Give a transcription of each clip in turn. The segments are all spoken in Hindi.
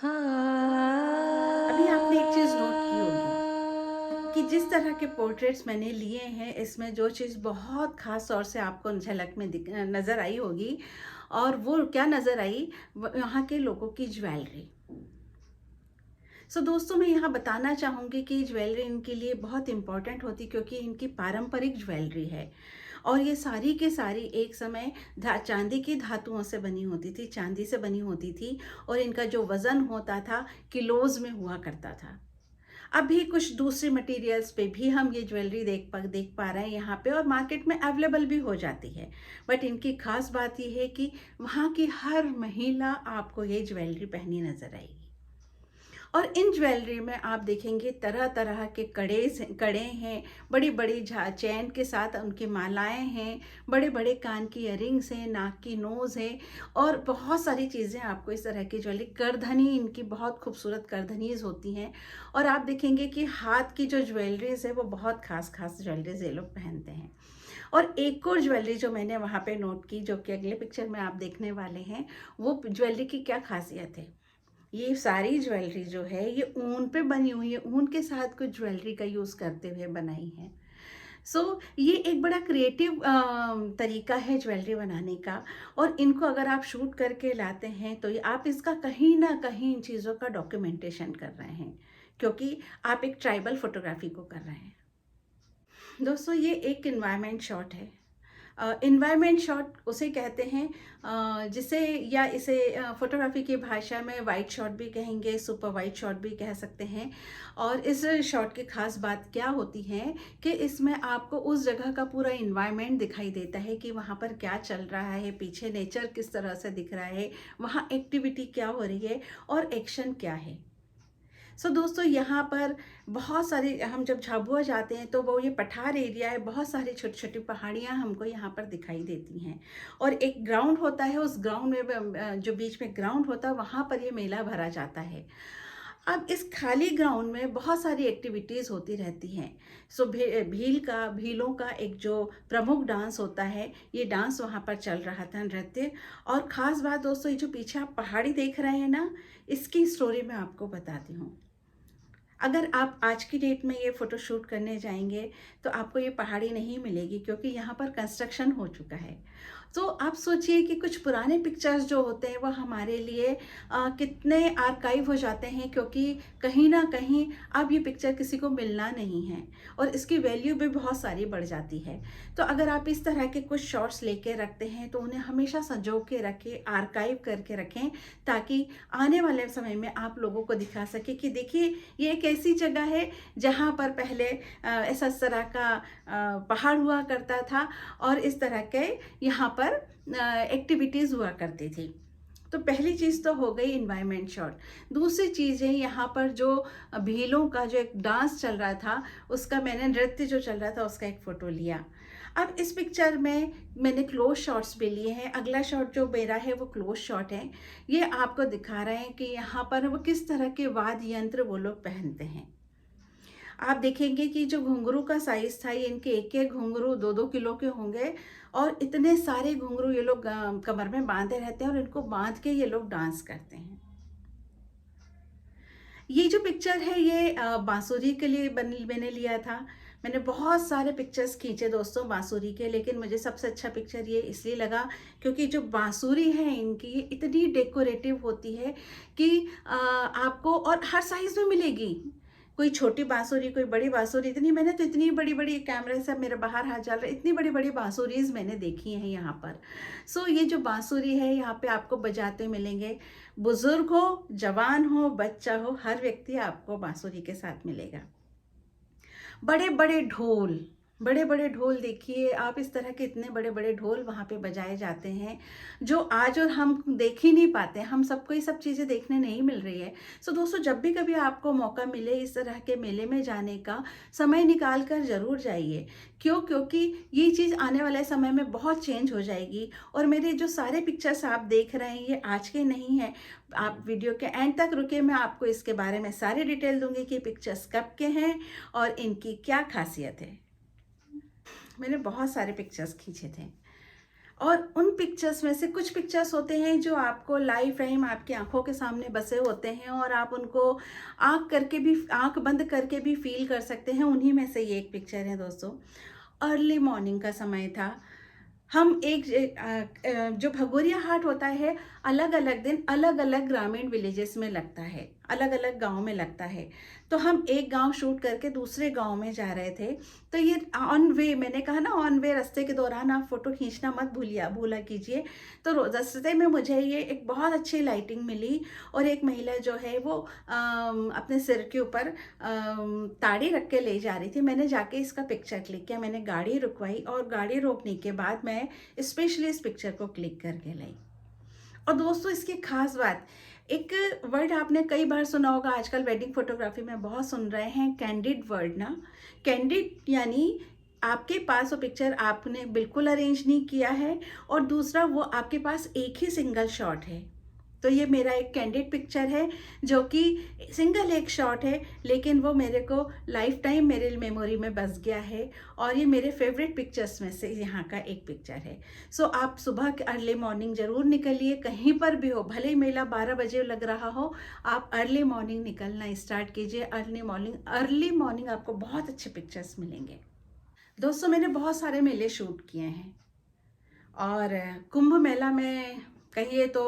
अभी आपने एक चीज़ नोट की होगी कि जिस तरह के पोर्ट्रेट्स मैंने लिए हैं, इसमें जो चीज़ बहुत ख़ास तौर से आपको झलक में नज़र आई होगी, और वो क्या नज़र आई, वहाँ के लोगों की ज्वेलरी। दोस्तों, मैं यहाँ बताना चाहूँगी कि ज्वेलरी इनके लिए बहुत इम्पॉर्टेंट होती, क्योंकि इनकी पारंपरिक ज्वेलरी है। और ये सारी के सारी एक समय चांदी की धातुओं से बनी होती थी, चांदी से बनी होती थी। और इनका जो वज़न होता था, किलोज़ में हुआ करता था। अभी कुछ दूसरे मटेरियल्स पे भी हम ये ज्वेलरी देख पा रहे हैं यहाँ पे, और मार्केट में अवेलेबल भी हो जाती है। बट इनकी खास बात ये है कि वहाँ की हर महिला आपको ये ज्वेलरी पहनी नजर आएगी। और इन ज्वेलरी में आप देखेंगे तरह तरह के कड़े हैं, बड़ी बड़ी चैन के साथ उनकी मालाएं हैं, बड़े बड़े कान की इयररिंग्स हैं, नाक की नोज़ है, और बहुत सारी चीज़ें आपको इस तरह की ज्वेलरी। करधनी, इनकी बहुत खूबसूरत करधनीज होती हैं। और आप देखेंगे कि हाथ की जो ज्वेलरीज है वो बहुत खास खास ज्वेलरीज ये लोग पहनते हैं। और एक और ज्वेलरी जो मैंने वहाँ पे नोट की, जो कि अगले पिक्चर में आप देखने वाले हैं, वो ज्वेलरी की क्या खासियत है। ये सारी ज्वेलरी जो है ये ऊन पे बनी हुई है, ऊन के साथ कुछ ज्वेलरी का यूज़ करते हुए बनाई है। ये एक बड़ा क्रिएटिव तरीका है ज्वेलरी बनाने का। और इनको अगर आप शूट करके लाते हैं तो ये आप इसका कहीं ना कहीं इन चीज़ों का डॉक्यूमेंटेशन कर रहे हैं, क्योंकि आप एक ट्राइबल फोटोग्राफी को कर रहे हैं। दोस्तों, ये एक इन्वायरमेंट शॉट है। इन्वायरमेंट शॉट उसे कहते हैं जिसे, या इसे फोटोग्राफी की भाषा में वाइट शॉट भी कहेंगे, सुपर वाइट शॉट भी कह सकते हैं। और इस शॉट की खास बात क्या होती है कि इसमें आपको उस जगह का पूरा इन्वायरमेंट दिखाई देता है कि वहाँ पर क्या चल रहा है, पीछे नेचर किस तरह से दिख रहा है, वहाँ एक्टिविटी क्या हो रही है, और एक्शन क्या है। दोस्तों, यहाँ पर बहुत सारी, हम जब झाबुआ जाते हैं तो वो ये पठार एरिया है, बहुत सारी छोटी छोटी पहाड़ियाँ हमको यहाँ पर दिखाई देती हैं। और एक ग्राउंड होता है, उस ग्राउंड में जो बीच में ग्राउंड होता है, वहाँ पर ये मेला भरा जाता है। अब इस खाली ग्राउंड में बहुत सारी एक्टिविटीज़ होती रहती हैं। भीलों का एक जो प्रमुख डांस होता है, ये डांस वहाँ पर चल रहा था, नृत्य। और ख़ास बात दोस्तों, ये जो पीछे आप पहाड़ी देख रहे हैं ना, इसकी स्टोरी मैं आपको बताती हूँ। अगर आप आज की डेट में ये फ़ोटो शूट करने जाएंगे तो आपको ये पहाड़ी नहीं मिलेगी, क्योंकि यहाँ पर कंस्ट्रक्शन हो चुका है। तो आप सोचिए कि कुछ पुराने पिक्चर्स जो होते हैं वो हमारे लिए कितने आर्काइव हो जाते हैं, क्योंकि कहीं ना कहीं अब ये पिक्चर किसी को मिलना नहीं है, और इसकी वैल्यू भी बहुत सारी बढ़ जाती है। तो अगर आप इस तरह के कुछ शॉट्स लेके रखते हैं तो उन्हें हमेशा संजो के रखें, आर्काइव करके रखें, ताकि आने वाले समय में आप लोगों को दिखा सके कि देखिए, ये एक ऐसी जगह है जहाँ पर पहले ऐसा इस तरह का पहाड़ हुआ करता था, और इस तरह के यहाँ पर एक्टिविटीज़ हुआ करती थी। तो पहली चीज़ तो हो गई इन्वायरमेंट शॉट। दूसरी चीज़ है, यहाँ पर जो भीलों का जो एक डांस चल रहा था, उसका मैंने, नृत्य जो चल रहा था उसका एक फ़ोटो लिया। अब इस पिक्चर में मैंने क्लोज शॉट्स भी लिए हैं। अगला शॉट जो मेरा है वो क्लोज शॉट है। ये आपको दिखा रहे हैं कि यहाँ पर वो किस तरह के वाद्य यंत्र वो लोग पहनते हैं। आप देखेंगे कि जो घुंघरू का साइज था, ये इनके एक एक घुंघरू 2-2 किलो के होंगे। और इतने सारे घुंघरू ये लोग कमर में बांधे रहते हैं, और इनको बांध के ये लोग डांस करते हैं। ये जो पिक्चर है ये बांसुरी के लिए मैंने लिया था। मैंने बहुत सारे पिक्चर्स खींचे दोस्तों बांसुरी के, लेकिन मुझे सबसे अच्छा पिक्चर ये इसलिए लगा क्योंकि जो बांसुरी है इनकी, ये इतनी डेकोरेटिव होती है कि आपको और हर साइज में मिलेगी। कोई छोटी बांसुरी, कोई बड़ी बांसुरी, इतनी मैंने तो इतनी बड़ी बड़ी, कैमरे से मेरे बाहर हाथ चल रहा है, इतनी बड़ी बड़ी बांसुरीज मैंने देखी हैं यहाँ पर। ये जो बांसुरी है यहाँ पे आपको बजाते मिलेंगे। बुजुर्ग हो, जवान हो, बच्चा हो, हर व्यक्ति आपको बांसुरी के साथ मिलेगा। बड़े बड़े ढोल, बड़े बड़े ढोल देखिए आप, इस तरह के इतने बड़े बड़े ढोल वहाँ पे बजाए जाते हैं, जो आज और हम देख ही नहीं पाते, हम सबको ये सब चीज़ें देखने नहीं मिल रही है। दोस्तों, जब भी कभी आपको मौका मिले इस तरह के मेले में जाने का, समय निकाल कर ज़रूर जाइए। क्यों? क्योंकि ये चीज़ आने वाले समय में बहुत चेंज हो जाएगी। और मेरे जो सारे पिक्चर्स आप देख रहे हैं ये आज के नहीं हैं। आप वीडियो के एंड तक रुके, मैं आपको इसके बारे में सारी डिटेल दूंगी कि पिक्चर्स कब के हैं और इनकी क्या खासियत है। मैंने बहुत सारे पिक्चर्स खींचे थे। और उन पिक्चर्स में से कुछ पिक्चर्स होते हैं जो आपको लाइफ टाइम आपकी आंखों के सामने बसे होते हैं और आप उनको आंख बंद करके भी फील कर सकते हैं। उन्हीं में से ये एक पिक्चर है दोस्तों। अर्ली मॉर्निंग का समय था। हम जो भगोरिया हाट होता है, अलग अलग दिन अलग अलग ग्रामीण विलेजेस में लगता है, अलग अलग गांव में लगता है। तो हम एक गांव शूट करके दूसरे गांव में जा रहे थे। तो ये ऑन वे, मैंने कहा ना ऑन वे, रास्ते के दौरान आप फोटो खींचना मत भूला कीजिए। तो रास्ते में मुझे ये एक बहुत अच्छी लाइटिंग मिली और एक महिला जो है वो अपने सिर के ऊपर ताड़ी रख के ले जा रही थी। मैंने जाके इसका पिक्चर क्लिक किया, मैंने गाड़ी रुकवाई और गाड़ी रोकने के बाद मैं स्पेशली इस पिक्चर को क्लिक करके लाई। और दोस्तों इसकी खास बात, एक वर्ड आपने कई बार सुना होगा, आजकल वेडिंग फोटोग्राफी में बहुत सुन रहे हैं, कैंडिड वर्ड ना। कैंडिड यानी आपके पास वो पिक्चर आपने बिल्कुल अरेंज नहीं किया है और दूसरा वो आपके पास एक ही सिंगल शॉट है। तो ये मेरा एक कैंडिड पिक्चर है जो कि सिंगल एक शॉट है, लेकिन वो मेरे को लाइफ टाइम मेरे मेमोरी में बस गया है और ये मेरे फेवरेट पिक्चर्स में से यहाँ का एक पिक्चर है। सो आप सुबह के अर्ली मॉर्निंग ज़रूर निकलिए, कहीं पर भी हो, भले ही मेला 12 बजे लग रहा हो, आप अर्ली मॉर्निंग निकलना स्टार्ट कीजिए। अर्ली मॉर्निंग आपको बहुत अच्छे पिक्चर्स मिलेंगे। दोस्तों मैंने बहुत सारे मेले शूट किए हैं और कुंभ मेला में कहिए तो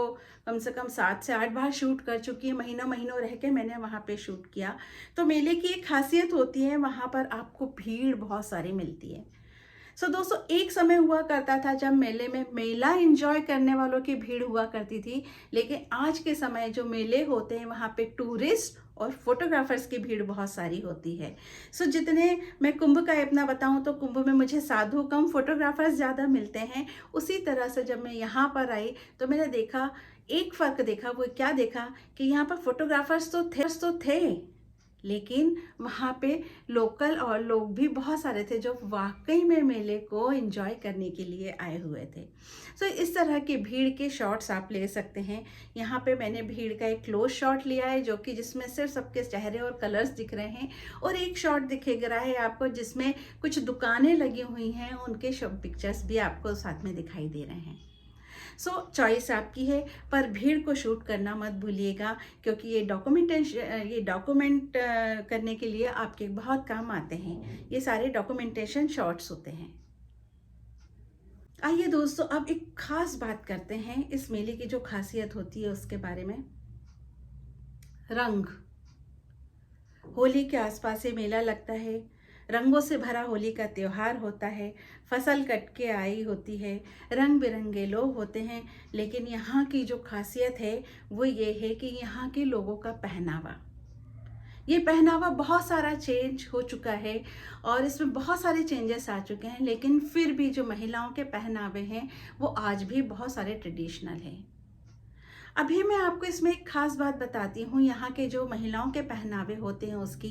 कम से कम 7 से 8 बार शूट कर चुकी है। महीनों रह के मैंने वहाँ पे शूट किया। तो मेले की एक खासियत होती है, वहाँ पर आपको भीड़ बहुत सारी मिलती है। सो दोस्तों एक समय हुआ करता था जब मेले में मेला एंजॉय करने वालों की भीड़ हुआ करती थी, लेकिन आज के समय जो मेले होते हैं वहाँ पे टूरिस्ट और फोटोग्राफर्स की भीड़ बहुत सारी होती है। सो जितने मैं कुंभ का अपना बताऊं तो कुंभ में मुझे साधु कम फोटोग्राफर्स ज़्यादा मिलते हैं। उसी तरह से जब मैं यहाँ पर आई तो मैंने देखा, एक फ़र्क देखा। वो क्या देखा कि यहाँ पर फोटोग्राफर्स तो थे लेकिन वहाँ पे लोकल और लोग भी बहुत सारे थे जो वाकई में मेले को एंजॉय करने के लिए आए हुए थे। सो इस तरह की भीड़ के शॉट्स आप ले सकते हैं। यहाँ पे मैंने भीड़ का एक क्लोज शॉट लिया है जो कि जिसमें सिर्फ सबके चेहरे और कलर्स दिख रहे हैं, और एक शॉट दिखेगा है आपको जिसमें कुछ दुकानें लगी हुई हैं, उनके पिक्चर्स भी आपको साथ में दिखाई दे रहे हैं। सो चॉइस आपकी है, पर भीड़ को शूट करना मत भूलिएगा क्योंकि ये डॉक्यूमेंट करने के लिए आपके बहुत काम आते हैं। ये सारे डॉक्यूमेंटेशन शॉट्स होते हैं। आइए दोस्तों अब एक खास बात करते हैं इस मेले की जो खासियत होती है उसके बारे में। रंग, होली के आसपास ये मेला लगता है। रंगों से भरा होली का त्योहार होता है। फसल कट के आई होती है, रंग बिरंगे लोग होते हैं। लेकिन यहाँ की जो खासियत है वो ये है कि यहाँ के लोगों का पहनावा, ये पहनावा बहुत सारा चेंज हो चुका है और इसमें बहुत सारे चेंजेस आ चुके हैं, लेकिन फिर भी जो महिलाओं के पहनावे हैं वो आज भी बहुत सारे ट्रेडिशनल हैं। अभी मैं आपको इसमें एक खास बात बताती हूँ यहाँ के जो महिलाओं के पहनावे होते हैं उसकी,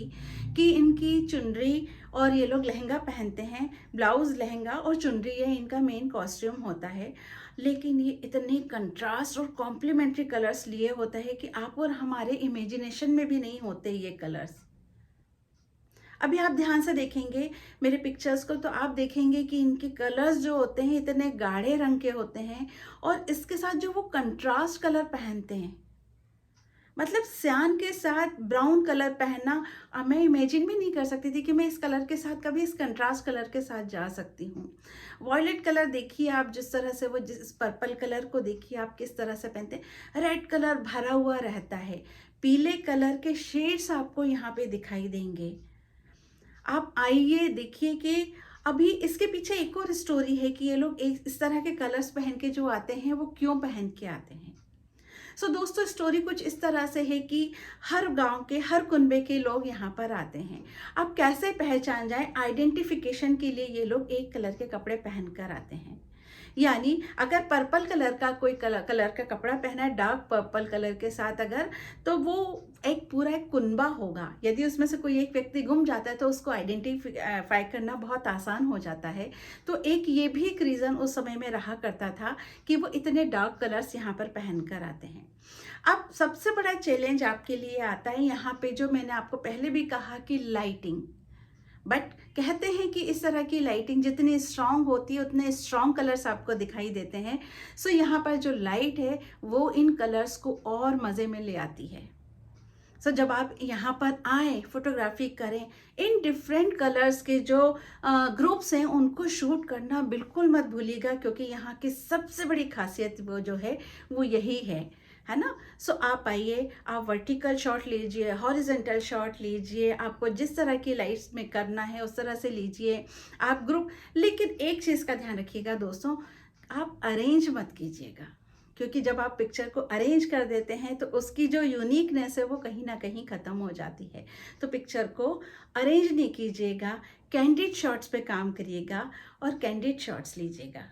कि इनकी चुनरी, और ये लोग लहंगा पहनते हैं, ब्लाउज लहंगा और चुनरी, ये इनका मेन कॉस्ट्यूम होता है। लेकिन ये इतने कंट्रास्ट और कॉम्प्लीमेंट्री कलर्स लिए होता है कि आप और हमारे इमेजिनेशन में भी नहीं होते ये कलर्स। अभी आप ध्यान से देखेंगे मेरे पिक्चर्स को तो आप देखेंगे कि इनके कलर्स जो होते हैं इतने गाढ़े रंग के होते हैं, और इसके साथ जो वो कंट्रास्ट कलर पहनते हैं, मतलब सियान के साथ ब्राउन कलर पहनना, मैं इमेजिन भी नहीं कर सकती थी कि मैं इस कलर के साथ कभी इस कंट्रास्ट कलर के साथ जा सकती हूँ। वॉयलेट कलर देखिए आप, जिस तरह से वो, जिस पर्पल कलर को देखिए आप किस तरह से पहनते हैं। रेड कलर भरा हुआ रहता है, पीले कलर के शेड्स आपको यहाँ पे दिखाई देंगे। आप आइए देखिए कि अभी इसके पीछे एक और स्टोरी है कि ये लोग इस तरह के कलर्स पहन के जो आते हैं वो क्यों पहन के आते हैं। सो दोस्तों स्टोरी कुछ इस तरह से है कि हर गांव के हर कुनबे के लोग यहाँ पर आते हैं। अब कैसे पहचान जाए, आइडेंटिफिकेशन के लिए ये लोग एक कलर के कपड़े पहन कर आते हैं। यानी अगर पर्पल कलर का कोई कलर का कपड़ा पहना है, डार्क पर्पल कलर के साथ अगर, तो वो एक पूरा एक कुनबा होगा। यदि उसमें से कोई एक व्यक्ति गुम जाता है तो उसको आइडेंटिफाई करना बहुत आसान हो जाता है। तो एक ये भी एक रीज़न उस समय में रहा करता था कि वो इतने डार्क कलर्स यहाँ पर पहन कर आते हैं। अब सबसे बड़ा चैलेंज आपके लिए आता है यहाँ पे, जो मैंने आपको पहले भी कहा कि लाइटिंग, बट कहते हैं कि इस तरह की लाइटिंग जितनी स्ट्रांग होती है उतने स्ट्रांग कलर्स आपको दिखाई देते हैं। सो यहाँ पर जो लाइट है वो इन कलर्स को और मज़े में ले आती है। सो जब आप यहाँ पर आए फोटोग्राफी करें, इन डिफरेंट कलर्स के जो ग्रुप्स हैं उनको शूट करना बिल्कुल मत भूलिएगा, क्योंकि यहाँ की सबसे बड़ी खासियत वो जो है वो यही है ना। सो आप आइए, आप वर्टिकल शॉट लीजिए, हॉरिजेंटल शॉट लीजिए, आपको जिस तरह की लाइट्स में करना है उस तरह से लीजिए आप ग्रुप। लेकिन एक चीज़ का ध्यान रखिएगा दोस्तों, आप अरेंज मत कीजिएगा, क्योंकि जब आप पिक्चर को अरेंज कर देते हैं तो उसकी जो यूनिकनेस है वो कहीं ना कहीं ख़त्म हो जाती है। तो पिक्चर को अरेंज नहीं कीजिएगा, कैंडिड शॉट्स पे काम करिएगा और कैंडिड शॉट्स लीजिएगा।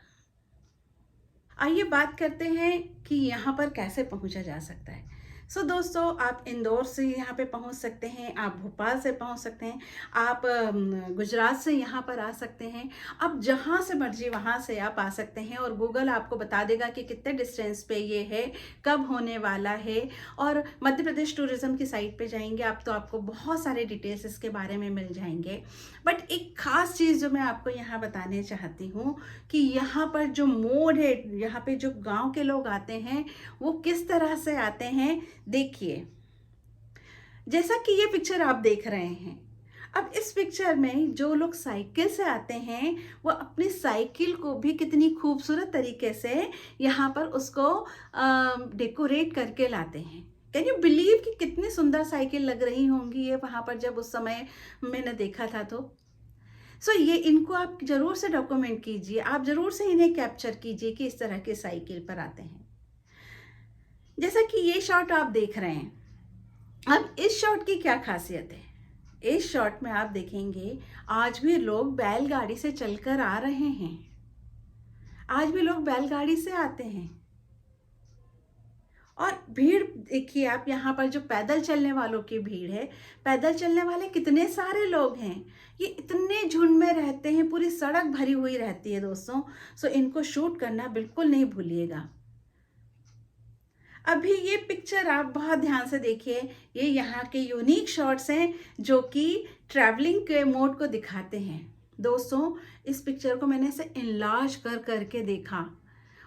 आइए बात करते हैं कि यहाँ पर कैसे पहुँचा जा सकता है। सो दोस्तों, आप इंदौर से यहाँ पे पहुँच सकते हैं, आप भोपाल से पहुँच सकते हैं, आप गुजरात से यहाँ पर आ सकते हैं। आप जहाँ से मर्जी वहाँ से आप आ सकते हैं और गूगल आपको बता देगा कि कितने डिस्टेंस पे ये है, कब होने वाला है। और मध्य प्रदेश टूरिज़्म की साइट पे जाएंगे आप तो आपको बहुत सारे डिटेल्स इसके बारे में मिल जाएंगे। बट एक ख़ास चीज़ जो मैं आपको यहाँ बताने चाहती हूँ कि यहाँ पर जो मोड है, यहाँ पे जो गांव के लोग आते हैं वो किस तरह से आते हैं देखिए। जैसा कि ये पिक्चर आप देख रहे हैं, अब इस पिक्चर में जो लोग साइकिल से आते हैं वो अपनी साइकिल को भी कितनी खूबसूरत तरीके से यहाँ पर उसको डेकोरेट करके लाते हैं। कैन यू बिलीव कि कितनी सुंदर साइकिल लग रही होंगी ये वहाँ पर जब उस समय मैंने देखा था। तो सो ये इनको आप ज़रूर से डॉक्यूमेंट कीजिए, आप ज़रूर से इन्हें कैप्चर कीजिए कि इस तरह के साइकिल पर आते हैं। जैसा कि ये शॉट आप देख रहे हैं, अब इस शॉट की क्या खासियत है, इस शॉट में आप देखेंगे आज भी लोग बैलगाड़ी से चलकर आ रहे हैं, आज भी लोग बैलगाड़ी से आते हैं। और भीड़ देखिए आप, यहाँ पर जो पैदल चलने वालों की भीड़ है, पैदल चलने वाले कितने सारे लोग हैं, ये इतने झुंड में रहते हैं, पूरी सड़क भरी हुई रहती है दोस्तों। सो इनको शूट करना बिल्कुल नहीं भूलिएगा। अभी ये पिक्चर आप बहुत ध्यान से देखिए, ये यहाँ के यूनिक शॉट्स हैं जो कि ट्रैवलिंग के मोड को दिखाते हैं। दोस्तों, इस पिक्चर को मैंने इसे इनलार्ज कर करके देखा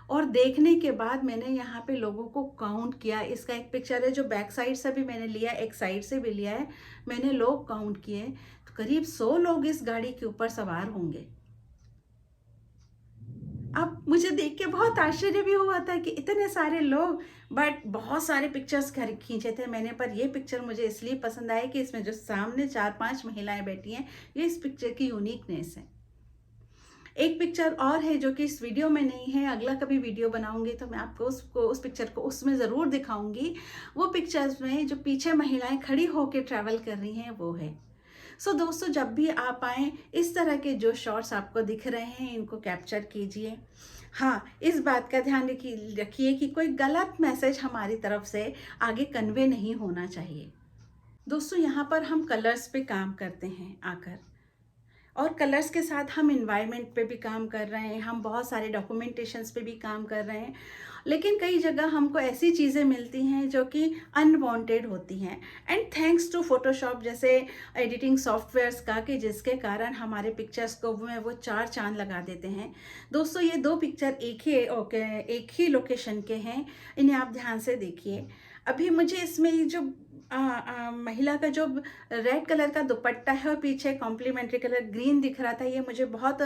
और देखने के बाद मैंने यहाँ पे लोगों को काउंट किया। इसका एक पिक्चर है जो बैक साइड से भी मैंने लिया, एक साइड से भी लिया है, मैंने लोग काउंट किए तो करीब 100 लोग इस गाड़ी के ऊपर सवार होंगे। अब मुझे देख के बहुत आश्चर्य भी हुआ था कि इतने सारे लोग, बट बहुत सारे पिक्चर्स खींचे थे मैंने। पर ये पिक्चर मुझे इसलिए पसंद आया कि इसमें जो सामने 4-5 महिलाएं बैठी हैं, ये इस पिक्चर की यूनिकनेस है। एक पिक्चर और है जो कि इस वीडियो में नहीं है, अगला कभी वीडियो बनाऊंगी तो मैं आपको उस पिक्चर को उसमें ज़रूर दिखाऊंगी। वो पिक्चर्स में जो पीछे महिलाएं खड़ी होकर ट्रैवल कर रही हैं वो है। सो दोस्तों, जब भी आप आएँ, इस तरह के जो शॉट्स आपको दिख रहे हैं इनको कैप्चर कीजिए। हाँ, इस बात का ध्यान रखिए कि कोई गलत मैसेज हमारी तरफ से आगे कन्वे नहीं होना चाहिए। दोस्तों, यहाँ पर हम कलर्स पे काम करते हैं आकर, और कलर्स के साथ हम इन्वायरमेंट पे भी काम कर रहे हैं, हम बहुत सारे डॉक्यूमेंटेशंस पे भी काम कर रहे हैं। लेकिन कई जगह हमको ऐसी चीज़ें मिलती हैं जो कि अनवांटेड होती हैं, एंड थैंक्स टू फोटोशॉप जैसे एडिटिंग सॉफ्टवेयर्स का, कि जिसके कारण हमारे पिक्चर्स को वो 4 चांद लगा देते हैं। दोस्तों, ये 2 पिक्चर एक ही लोकेशन के हैं, इन्हें आप ध्यान से देखिए। अभी मुझे इसमें जो महिला का जो रेड कलर का दुपट्टा है और पीछे कॉम्प्लीमेंट्री कलर ग्रीन दिख रहा था, ये मुझे बहुत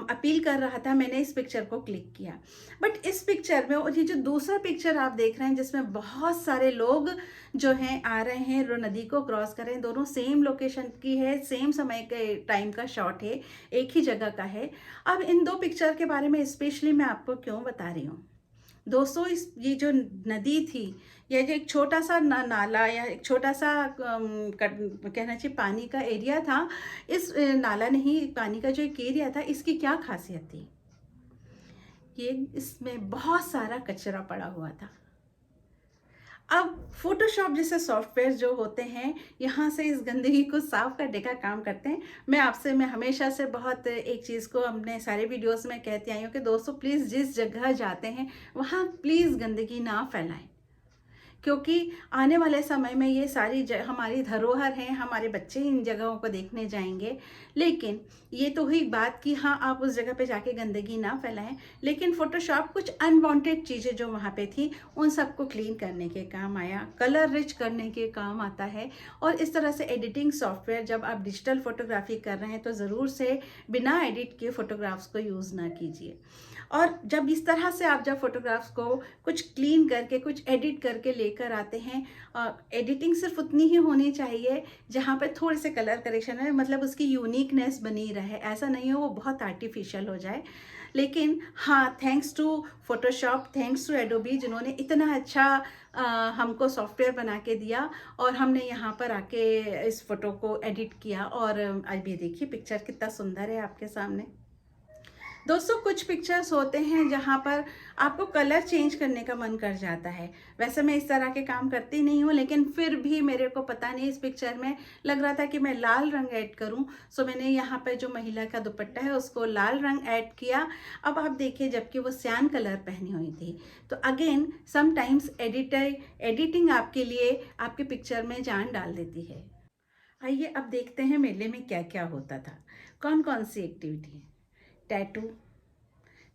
अपील कर रहा था, मैंने इस पिक्चर को क्लिक किया। बट इस पिक्चर में, और ये जो दूसरा पिक्चर आप देख रहे हैं जिसमें बहुत सारे लोग जो हैं आ रहे हैं, नदी को क्रॉस कर रहे हैं, दोनों सेम लोकेशन की है, सेम समय के टाइम का शॉट है, एक ही जगह का है। अब इन 2 पिक्चर के बारे में स्पेशली मैं आपको क्यों बता रही हूँ दोस्तों, ये जो नदी थी, या जो एक छोटा सा नाला या एक छोटा सा कहना चाहिए पानी का एरिया था, इस नाला नहीं, पानी का जो एक एरिया था, इसकी क्या खासियत थी, ये इसमें बहुत सारा कचरा पड़ा हुआ था। अब फोटोशॉप जैसे सॉफ्टवेयर जो होते हैं, यहाँ से इस गंदगी को साफ करने का काम करते हैं। मैं हमेशा से बहुत एक चीज़ को अपने सारे वीडियोस में कहती आई हूँ कि दोस्तों, प्लीज़ जिस जगह जाते हैं वहाँ प्लीज़ गंदगी ना फैलाएं, क्योंकि आने वाले समय में ये सारी हमारी धरोहर हैं, हमारे बच्चे इन जगहों को देखने जाएंगे। लेकिन ये तो हुई बात कि हाँ, आप उस जगह पे जाके गंदगी ना फैलाएं, लेकिन फ़ोटोशॉप कुछ अनवांटेड चीज़ें जो वहाँ पे थी उन सबको क्लीन करने के काम आया, कलर रिच करने के काम आता है। और इस तरह से एडिटिंग सॉफ्टवेयर, जब आप डिजिटल फोटोग्राफी कर रहे हैं तो ज़रूर से बिना एडिट किए फ़ोटोग्राफ्स को यूज़ ना कीजिए। और जब इस तरह से आप जब फोटोग्राफ्स को कुछ क्लीन करके, कुछ एडिट करके लेकर आते हैं, एडिटिंग सिर्फ उतनी ही होनी चाहिए जहाँ पे थोड़े से कलर करेक्शन है, मतलब उसकी यूनिकनेस बनी रहे, ऐसा नहीं हो वो बहुत आर्टिफिशियल हो जाए। लेकिन हाँ, thanks to Photoshop, thanks to Adobe, जिन्होंने इतना अच्छा हमको सॉफ्टवेयर बना के दिया और हमने यहाँ पर आके इस फोटो को एडिट किया। और अभी देखिए पिक्चर कितना सुंदर है आपके सामने। दोस्तों, कुछ पिक्चर्स होते हैं जहाँ पर आपको कलर चेंज करने का मन कर जाता है। वैसे मैं इस तरह के काम करती नहीं हूँ, लेकिन फिर भी मेरे को पता नहीं, इस पिक्चर में लग रहा था कि मैं लाल रंग ऐड करूँ, सो मैंने यहाँ पर जो महिला का दुपट्टा है उसको लाल रंग ऐड किया। अब आप देखिए, जबकि वो सियान कलर पहनी हुई थी। तो अगेन समटाइम्स एडिटिंग आपके लिए आपके पिक्चर में जान डाल देती है। आइए अब देखते हैं मेले में क्या क्या होता था, कौन कौन सी एक्टिविटी। टैटू,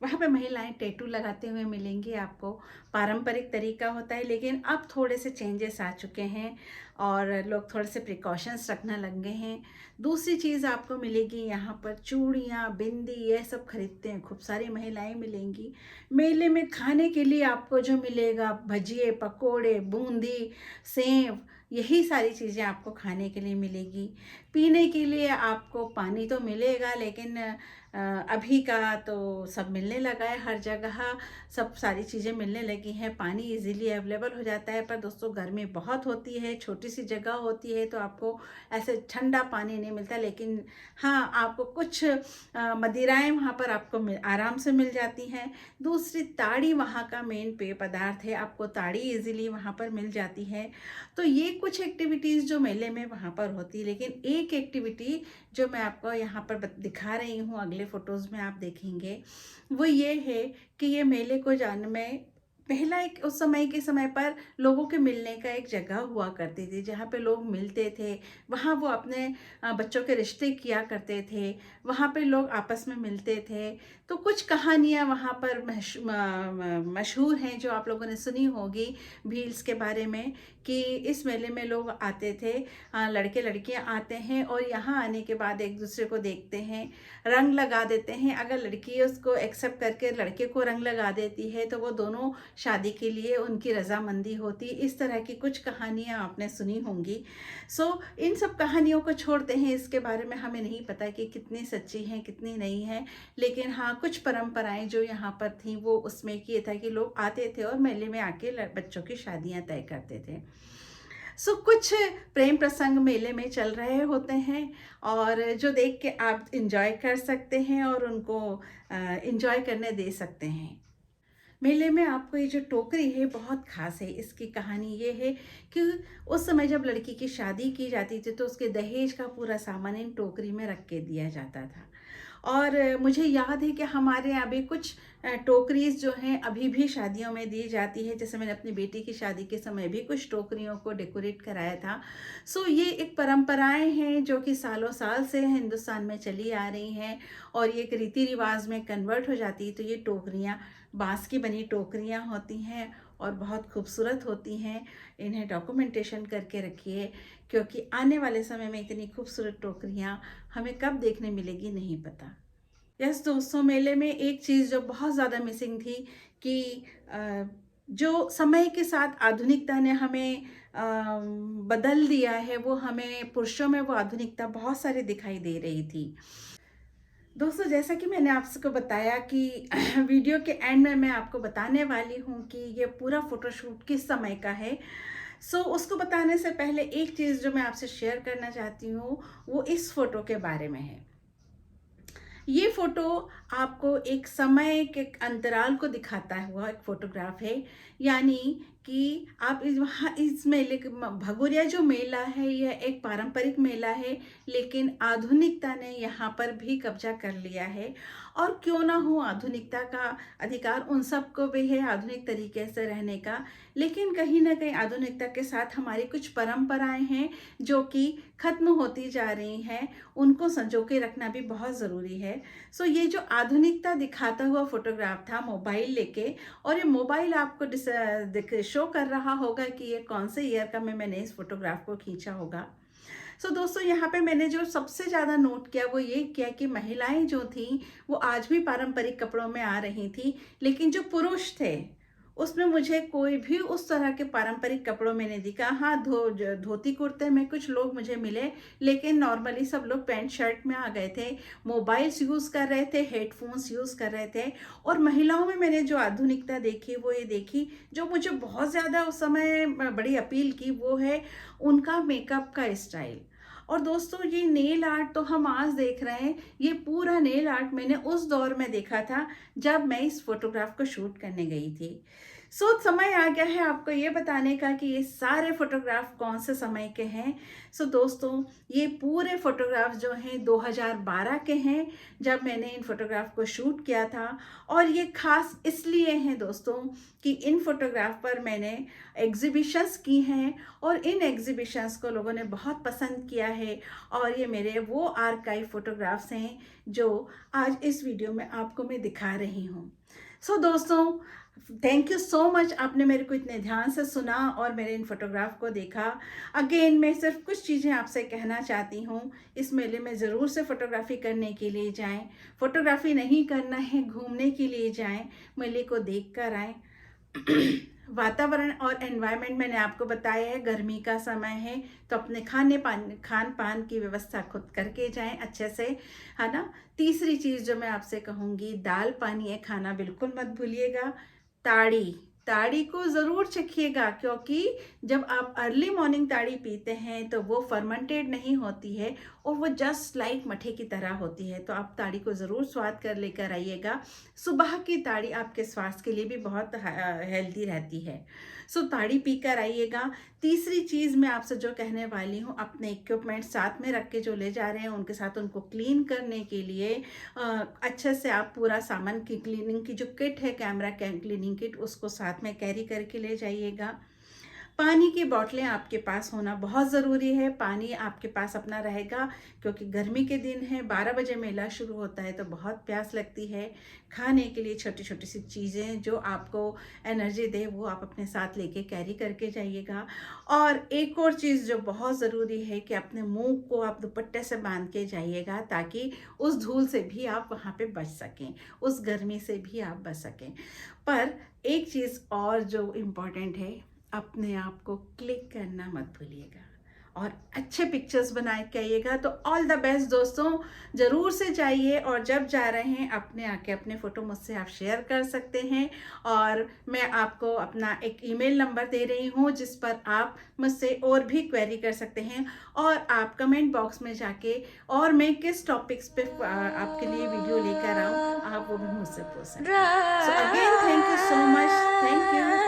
वहाँ पे महिलाएं टैटू लगाते हुए मिलेंगी आपको। पारंपरिक तरीका होता है, लेकिन अब थोड़े से चेंजेस आ चुके हैं और लोग थोड़े से प्रिकॉशंस रखने लग गए हैं। दूसरी चीज़ आपको मिलेगी यहाँ पर चूड़ियाँ, बिंदी, ये सब खरीदते हैं खूब सारी महिलाएं मिलेंगी। मेले में खाने के लिए आपको जो मिलेगा, भजिए, पकोड़े, बूंदी, सेव, यही सारी चीज़ें आपको खाने के लिए मिलेगी। पीने के लिए आपको पानी तो मिलेगा, लेकिन अभी का तो सब मिलने लगा है, हर जगह सब सारी चीज़ें मिलने लगी हैं, पानी इजीली अवेलेबल हो जाता है। पर दोस्तों, गर्मी बहुत होती है, छोटी सी जगह होती है, तो आपको ऐसे ठंडा पानी नहीं मिलता। लेकिन हाँ, आपको कुछ मदिराएं वहाँ पर आपको आराम से मिल जाती हैं। दूसरी, ताड़ी वहाँ का मेन पेय पदार्थ है, आपको ताड़ी इजीली वहाँ पर मिल जाती है। तो ये कुछ एक्टिविटीज़ जो मेले में वहाँ पर होती है। लेकिन एक एक्टिविटी जो मैं आपको यहाँ पर दिखा रही हूँ, अगले फ़ोटोज़ में आप देखेंगे, वो ये है कि ये मेले को जाने में पहला एक उस समय के समय पर लोगों के मिलने का एक जगह हुआ करती थी, जहाँ पे लोग मिलते थे। वहाँ वो अपने बच्चों के रिश्ते किया करते थे, वहाँ पे लोग आपस में मिलते थे। तो कुछ कहानियाँ वहाँ पर मशहूर हैं जो आप लोगों ने सुनी होगी भील्स के बारे में, कि इस मेले में लोग आते थे, लड़के लड़कियां आते हैं और यहाँ आने के बाद एक दूसरे को देखते हैं, रंग लगा देते हैं। अगर लड़की उसको एक्सेप्ट करके लड़के को रंग लगा देती है तो वो दोनों शादी के लिए उनकी रजामंदी होती। इस तरह की कुछ कहानियाँ आपने सुनी होंगी। सो इन सब कहानियों को छोड़ते हैं, इसके बारे में हमें नहीं पता कि कितनी सच्ची हैं कितनी नहीं है। लेकिन हाँ, कुछ परंपराएं जो यहाँ पर थी वो उसमें ये था कि लोग आते थे और मेले में आके बच्चों की शादियाँ तय करते थे। सो कुछ प्रेम प्रसंग मेले में चल रहे होते हैं और जो देख के आप इंजॉय कर सकते हैं और उनको इंजॉय करने दे सकते हैं। मेले में आपको ये जो टोकरी है बहुत खास है। इसकी कहानी ये है कि उस समय जब लड़की की शादी की जाती थी तो उसके दहेज का पूरा सामान इन टोकरी में रख के दिया जाता था। और मुझे याद है कि हमारे यहाँ भी कुछ टोकरीज जो हैं अभी भी शादियों में दी जाती है। जैसे मैंने अपनी बेटी की शादी के समय भी कुछ टोकरियों को डेकोरेट कराया था। सो ये एक परंपराएं हैं जो कि सालों साल से हिंदुस्तान में चली आ रही हैं और ये एक रीति रिवाज में कन्वर्ट हो जाती है। तो ये टोकरियाँ बांस की बनी टोकरियाँ होती हैं और बहुत खूबसूरत होती हैं। इन्हें डॉक्यूमेंटेशन करके रखिए, क्योंकि आने वाले समय में इतनी खूबसूरत टोकरियाँ हमें कब देखने मिलेगी नहीं पता। यस दोस्तों, मेले में एक चीज़ जो बहुत ज़्यादा मिसिंग थी कि जो समय के साथ आधुनिकता ने हमें बदल दिया है, वो हमें पुरुषों में वो आधुनिकता बहुत सारी दिखाई दे रही थी। दोस्तों, जैसा कि मैंने आपको बताया कि वीडियो के एंड में मैं आपको बताने वाली हूँ कि ये पूरा फ़ोटोशूट किस समय का है। सो उसको बताने से पहले एक चीज़ जो मैं आपसे शेयर करना चाहती हूँ वो इस फ़ोटो के बारे में है। ये फ़ोटो आपको एक समय के अंतराल को दिखाता हुआ एक फ़ोटोग्राफ है। यानी कि आप वहाँ इस मेले भगोरिया जो मेला है यह एक पारंपरिक मेला है, लेकिन आधुनिकता ने यहाँ पर भी कब्जा कर लिया है और क्यों ना हो आधुनिकता का अधिकार उन सबको भी है आधुनिक तरीके से रहने का, लेकिन कहीं न कहीं आधुनिकता के साथ हमारी कुछ परंपराएँ हैं जो कि ख़त्म होती जा रही हैं, उनको सँजो के रखना भी बहुत ज़रूरी है। सो ये जो आधुनिकता दिखाता हुआ फ़ोटोग्राफ था मोबाइल लेके, और ये मोबाइल आपको शो कर रहा होगा कि ये कौन से ईयर का मैंने इस फ़ोटोग्राफ को खींचा होगा। सो दोस्तों, यहाँ पे मैंने जो सबसे ज़्यादा नोट किया वो ये किया कि महिलाएं जो थीं वो आज भी पारंपरिक कपड़ों में आ रही थी, लेकिन जो पुरुष थे उसमें मुझे कोई भी उस तरह के पारंपरिक कपड़ों में नहीं दिखा। हाँ, धोती कुर्ते में कुछ लोग मुझे मिले, लेकिन नॉर्मली सब लोग पैंट शर्ट में आ गए थे, मोबाइल्स यूज़ कर रहे थे, हेडफोन्स यूज़ कर रहे थे। और महिलाओं में मैंने जो आधुनिकता देखी वो ये देखी, जो मुझे बहुत ज़्यादा उस समय बड़ी अपील की, वो है उनका मेकअप का स्टाइल। और दोस्तों, ये नेल आर्ट तो हम आज देख रहे हैं, ये पूरा नेल आर्ट मैंने उस दौर में देखा था जब मैं इस फोटोग्राफ को शूट करने गई थी। समय आ गया है आपको ये बताने का कि ये सारे फोटोग्राफ कौन से समय के हैं। दोस्तों, ये पूरे फोटोग्राफ जो हैं 2012 के हैं, जब मैंने इन फोटोग्राफ को शूट किया था। और ये खास इसलिए हैं दोस्तों कि इन फोटोग्राफ पर मैंने एग्जीबिशंस की हैं, और इन एग्जीबिशंस को लोगों ने बहुत पसंद किया है। और ये मेरे वो आर्काइव फोटोग्राफ्स हैं जो आज इस वीडियो में आपको मैं दिखा रही हूँ। दोस्तों, थैंक यू सो मच, आपने मेरे को इतने ध्यान से सुना और मेरे इन फोटोग्राफ को देखा। अगेन मैं सिर्फ कुछ चीज़ें आपसे कहना चाहती हूँ, इस मेले में ज़रूर से फ़ोटोग्राफी करने के लिए जाएं। फ़ोटोग्राफी नहीं करना है, घूमने के लिए जाएं, मेले को देख कर आएँ। वातावरण और एनवायरनमेंट मैंने आपको बताया है, गर्मी का समय है तो अपने खान पान की व्यवस्था खुद करके जाएं अच्छे से, है ना। तीसरी चीज़ जो मैं आपसे कहूँगी, दाल पानी ये खाना बिल्कुल मत भूलिएगा। ताड़ी ताड़ी को ज़रूर चखिएगा, क्योंकि जब आप अर्ली मॉर्निंग ताड़ी पीते हैं तो वो फर्मेंटेड नहीं होती है और वो जस्ट लाइक मठे की तरह होती है। तो आप ताड़ी को ज़रूर स्वाद कर लेकर आइएगा। सुबह की ताड़ी आपके स्वास्थ्य के लिए भी बहुत हेल्दी रहती है। ताड़ी पी कर आइएगा। तीसरी चीज़ मैं आपसे जो कहने वाली हूँ, अपने इक्विपमेंट साथ में रख के जो ले जा रहे हैं उनके साथ उनको क्लीन करने के लिए अच्छे से आप पूरा सामान की क्लीनिंग की जो किट है, कैमरा क्लीनिंग किट, उसको साथ में कैरी करके ले जाइएगा। पानी की बोतलें आपके पास होना बहुत ज़रूरी है। पानी आपके पास अपना रहेगा, क्योंकि गर्मी के दिन है, 12 बजे मेला शुरू होता है तो बहुत प्यास लगती है। खाने के लिए छोटी छोटी सी चीज़ें जो आपको एनर्जी दे वो आप अपने साथ लेके कैरी करके जाइएगा। और एक और चीज़ जो बहुत ज़रूरी है कि अपने मुंह को आप दुपट्टे से बांध के जाइएगा, ताकि उस धूल से भी आप वहाँ पे बच सकें, उस गर्मी से भी आप बच सकें। पर एक चीज़ और जो इम्पॉर्टेंट है, अपने आप को क्लिक करना मत भूलिएगा और अच्छे पिक्चर्स बना के आइएगा। तो ऑल द बेस्ट दोस्तों, ज़रूर से जाइए, और जब जा रहे हैं अपने आके अपने फ़ोटो मुझसे आप शेयर कर सकते हैं। और मैं आपको अपना एक ईमेल नंबर दे रही हूँ जिस पर आप मुझसे और भी क्वेरी कर सकते हैं, और आप कमेंट बॉक्स में जाके और मैं किस टॉपिक्स पे आपके लिए वीडियो लेकर आऊँ, आप वो भी मुझसे पूछ सकते हैं। Again thank you so much, thank you.